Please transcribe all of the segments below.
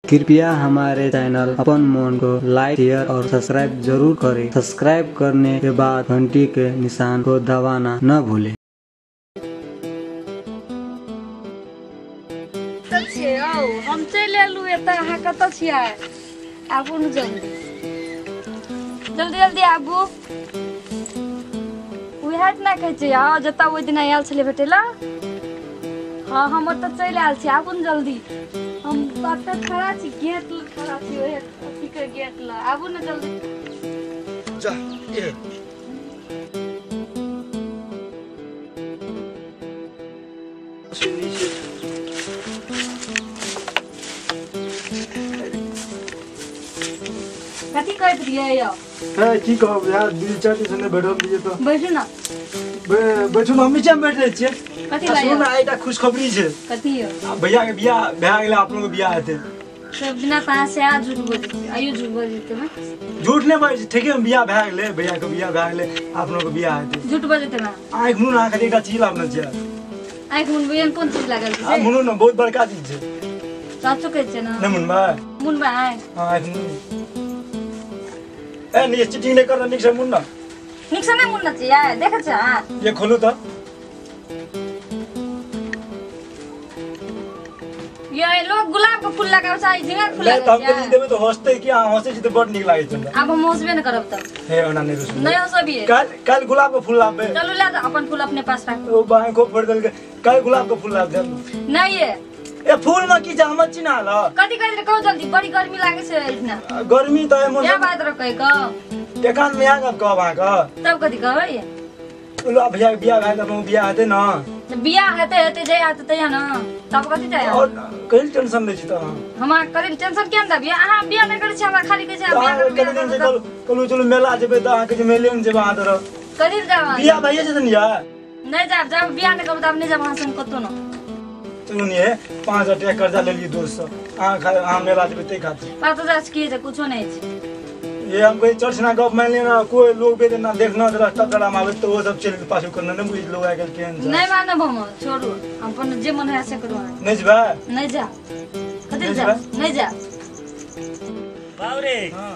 कृपया हमारे चैनल अपन मोन को लाइक शेयर और सब्सक्राइब जरूर करें। सब्सक्राइब करने के बाद घंटी के निशान को दबाना न भूलें। हम चले एलू अहाँ कत छियै आबू न जल्दी जल्दी जल्दी आबू उहे ना कहै छै आ जता ओइ दिन आयल छले भेटेला हां हम त चले आयल छी आबू न जल्दी हम बात खड़ा छी गेट खड़ा छी ओहे अथी के गेट ल आबू न जल्दी जा ए कथी कहत रियै यो है की कहब यार दिल चाहते सने बैठल दिए तो बैठू ना बैठू हम नीचे में बैठ छिए। कथी लाय सुन आइटा खुशखबरी छै। कथी यो भैया के बियाह भए गेलै आप लोग के बियाह हेतै सब बिना कहां से आ झूठ बोलते आयु झूठ बोलते में झूठ नहीं बाजै ठीके में बियाह भए गेलै भैया के बियाह भए गेलै आप लोग के बियाह हेतै झूठ बोलते में आइ मुन आके एकटा चीज लाबना छै आइ मुन बियन कोन चीज लागल आ छै मुन न बहुत बड़का चीज छै चाचू कहै छै ना न मुनबा मुनबा आइ हां ए नहीं चिटिंग नहीं करना निक से मुन ना निक से नहीं मुनना चाहिए देख छ ये खोलू तो ये लोग गुलाब का फूल लगाव छै झिंगा फूल ले लगाव तब के देबे तो हंसते कि हंसे छी तो बड निक लागे छै अब हम हंसबे न करब त हे ओना नहीं रुस नहीं हंसबिए कल गुलाब का फूल लाबे चलो ले जा अपन फूल अपने पास रख ओ बाय को फोड़ देल के कल गुलाब का फूल लाब दे नहीं ये ए फूल में की जा मत चिन्हा ल कथी कह कहू जल्दी बड़ी गर्मी लागे छै इतना गर्मी तो है क्या बात रखै क एकांत में आ कब आ का तब कथी कहबै लो भैया के बियाह भए त बियाह हेतै न बियाह हेतै हेतै जय आत तैया न तब कथी चाहिए और कहीं टेंशन ले छी त हमरा करी टेंशन केन दा बियाह अहाँ बियाह नहीं करै छी हमरा खाली कहै छै बियाह कल दिन से कल चलो मेला जेबे त अहाँ के मेले में जेबे अहाँ तर करी जाब बियाह भइए छै न या नहीं जाब जब बियाह नहीं करब तब नहीं जाब अहाँ संग कतो न चलू नहीं 5000 टका कर्जा ले लिए दोस्त से अहाँ मेला जेबे ते खातिर 5000 की है कुछो नहीं छै ये हम कोई चर्चना गप मान लेना कोई लोग बेदे ना देखना रास्ता तड़ा मावे तो वो सब चल पाछू करना नहीं बुझ लोग आके केन जा नहीं मानब हम छोड़ू हम अपन जे मन है से करू नहीं जबा नहीं जा कथि जा नहीं जा बावरे हां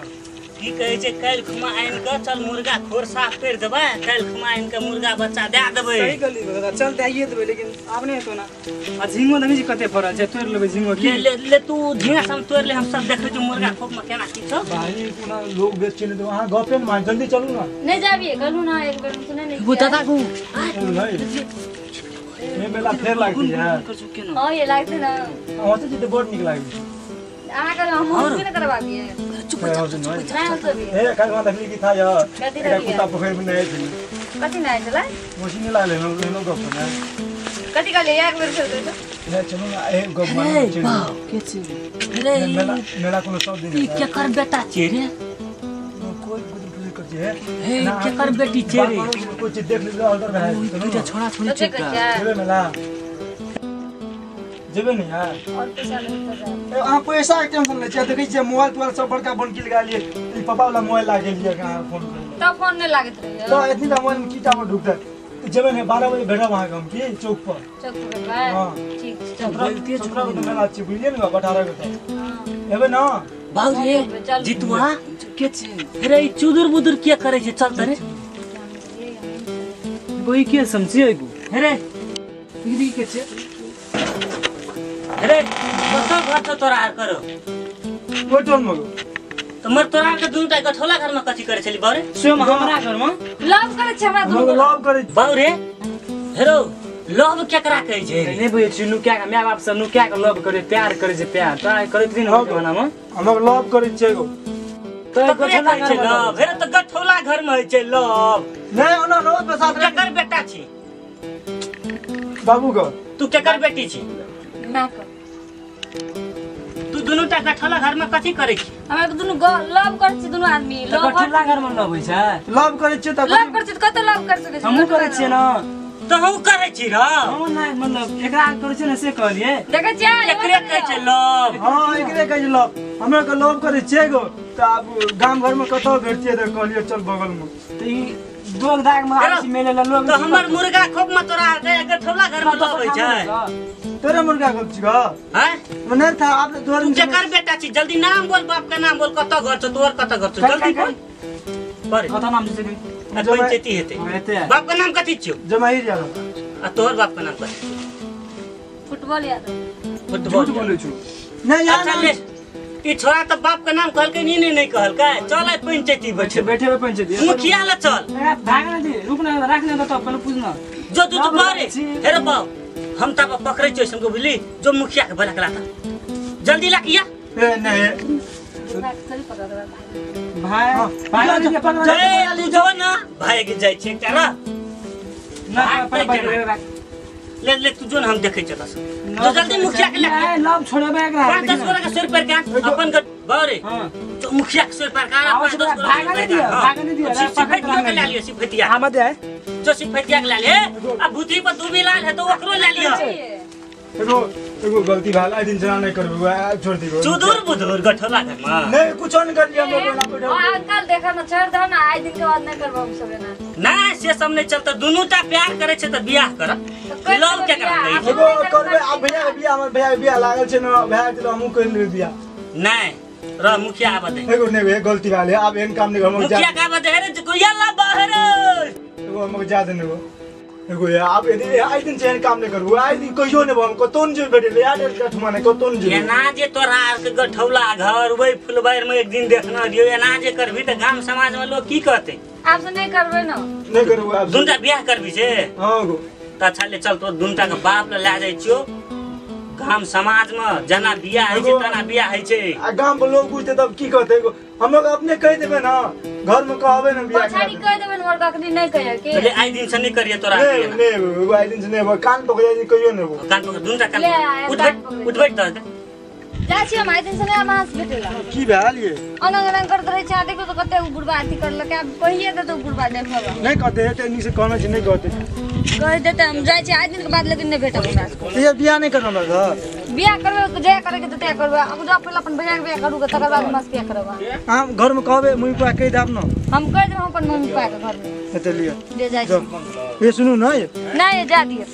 की कहै छै काल खुमा आइन के चल मुर्गा खोर साफ कर देबे काल खुमा आइन के मुर्गा बच्चा दे देबे सही गली बता चल दइए देबे लेकिन आब नहीं हेतो ना आ झिंगो देखै छी कते फरल छै तोड़ लेबे झिंगो की ले तू झिंगा सब तोड़ ले हम सब देखै छी मुर्गा खोप में केना की छ भाई पुना लोग बेच चले तो वहां गपे में मान जल्दी चलू ना नहीं जाबिए करू ना एक बार सुने नहीं वो दादा को नहीं ये मेला फेर लागती है हां ये लागते ना होते जी तो बहुत निक लागी अहाँ कर हम भी न करबाबिए चुप चुप ए काल वहां देखली की था या कथी एक देखलियै? कुत्ता पोखर में नहीं थी कथि नहीं चला मशीन ला ले लोग गप ना कथि कहले एक बेर खेल दे ले चलो ना ए गप मान चलो के छै रे मेला कोनो सब दिन ई के कर बेटा छै रे कोई गुदर करती है हे के कर बेटी छै रे कुछ देख ले ऑर्डर है बेटा छोड़ा छोड़ी छै का जेबे मेला जेबे नहीं यार और पैसा नहीं तो अहाँ पैसा के टेंशन ले छियै देखै छियै मोबाइल तोबाइल सब बड़का बन के लगा लिए ई पापा वाला मोबाइल लागे लिए के अहाँ फोन कर तब फोन नहीं लागत रहे तो इतनी दा मोबाइल में कीटा में ढुकता जेबे नहीं 12 बजे भेटब अहाँ हम की चौक पर चौक पर भाई हां ठीक जल्दी छोकरा को मेला छी बुझलिए ने 18 के तो हां हेबे ना बावरे जितुआ के छै रे ई चुदुर बुदुर के करे छै चल त रे कोई के समझिए गो रे दीदी के छै रे कतो घर त तोरा आर करो होटल में तो मर तोरा के दुनटा गठोला घर में कथि करे छली बावरे स्वयं हमरा घर में लव करे छै हमरा हम दुनू लव करे बावरे हेरो लव केकरा कहै छै नहीं बुझे छी नुकिया के माय बाप से नुकिया के लव करे प्यार करे छै प्यार तोरा करैत दिन हो जमाना में हम लव करे छै गो तो गठोला घर में लव हेरो त गठोला घर में होइ छै लव नहीं ओना रोज पे साथ केकर बेटा छी बाबू को तू केकर बेटी छी मैं कर तू दुनूटा गठोला घर में कथि करे छी हमरा के दुनू लव करे छै दुनू आदमी लव कठुला घर में लव होइ छै लव करे छै त लव करे छै कत लव कर सके छै हमहू करे छियै ना तो हम करे छी र हम नहीं मतलब एकरा करे छै ना से कहलिए देखे छियै एकरे कहै छै लव हां एकरे कहै छै लव हमरा के लव करे छै गो त अब गांव घर में कतो भेटतिए त कहलिए चल बगल में तो ई दोग दाग में आसी मेले ला लोग तो हमर मुर्गा खोप में तोरा के गठौला घर में लबै छै तेरा मुर्गा को छिगा हैं मने था आप तोर तू जेकर बेटा छी जल्दी नाम बोल बाप का नाम बोल कत घर छ तोर कत घर छ जल्दी बोल पर कथा नाम छै कि पंचायती हेते हेते बाप का नाम कथि छियो जमाहिर यार आ तोर बाप का नाम कथि फुटबॉल याद फुटबॉल बोले छु नहीं यार अच्छा ले ई छोरा तो बाप का नाम कहल के नहीं कहल का चल आई पंचायती बैठे बैठे हुए पंचायत मुखिया ला चल भागना दे रुकना रखने तो पहले पूछना जो तू बारे हेरे बाप हम तब पकड़े छ हमको बुझली जो मुखिया के बलकला था जल्दी ला किया ए नहीं चल पकड़ भाई भाई भाई पकड़ जय तू जो ना भाई के जाय छै तारा ना पकड़ ले तू जो हम देखे छ तस तो जल्दी मुखिया के ले लव छोड़बे एकरा 5-10 गोरा के सिर पर का अपन के बारे तो मुखिया के सिर पर का 5-10 गोरा भागने दिया सिफटिया के ले लियो सिफटिया हम दे जो सिफटिया के ले ले अब भूतरी पर दूबी लाल है तो ओकरो ले लियो एगो गलती भाल आई दिन जना नहीं करबो छोड़ दियो चुदुर बुदुर गठोला घर में नहीं कुछ नहीं कर लिया मैं बोला पे अंकल देखा ना छोड़ दो ना आज दिन के बाद नहीं करबो हम सब ना ना से सब नहीं चलता दोनों ता प्यार करे छै त बियाह कर लव के करा एगो करबे आ भैया बिया हमर भैया बिया लागल छै न भैया त हमहु कर ले बिया नहीं र मुखिया आबे दे एगो नहीं गलती भाल अब एन काम नहीं हम मुखिया का आबे दे रे कोया ला बाहर एगो हम जा देने एगो आप यदि आई दिन चैन काम नहीं करबो आई दिन कहियो नहीं हम कतोन जे बेटे याद कठमा नहीं कतोन जे एना जे तोरा के गठौला घर वही फुलबार में एक दिन देखना दियो एना जे करबी त गांव समाज में लोग की कहते आपसे नहीं करबे ना नहीं करबो आप दुनटा बियाह करबी से हां गो त अच्छा ले चल तो दुनटा के बाप ले जाय छियो गांव समाज में जना बियाह है छै तना बियाह है छै आ गांव के लोग बुझते तब की कहते हम लोग अपने कह देबे ना घर में कहबे ना बियाह पछाड़ी कह देबे न वर्गा कनी नहीं कहियो के ले आई दिन से नहीं करिए तोरा नहीं नहीं आई दिन से नहीं कान पकड़ जाई कहियो नहीं कान पकड़ दुनटा कान ले आया, उठ कान बैठ पकड़। उठ बैठ दे जा छी हम आज दिन से नहीं मास भेटेला की भेल ये अनंग अनंग करत रहे छै देखो तो कते बुढ़बा अथी करल के पहिए दे तो बुढ़बा देखबा नहीं कहते है टेक्निक से कहना छै नहीं कहते कह देते हम जाय छी आज दिन के बाद लेकिन नहीं भेटब हमरा ये बियाह नहीं करना लगा बियाह करबे तो जे करे के तो तय करबे अब जा पहले अपन भैया के बियाह करू तकर बाद मस के करबा हम घर में कहबे मुई पा कह देब ना हम कह देब अपन मम्मी पापा के घर में चलिए ले जाय छी ये सुनू ना ये नहीं जा दिए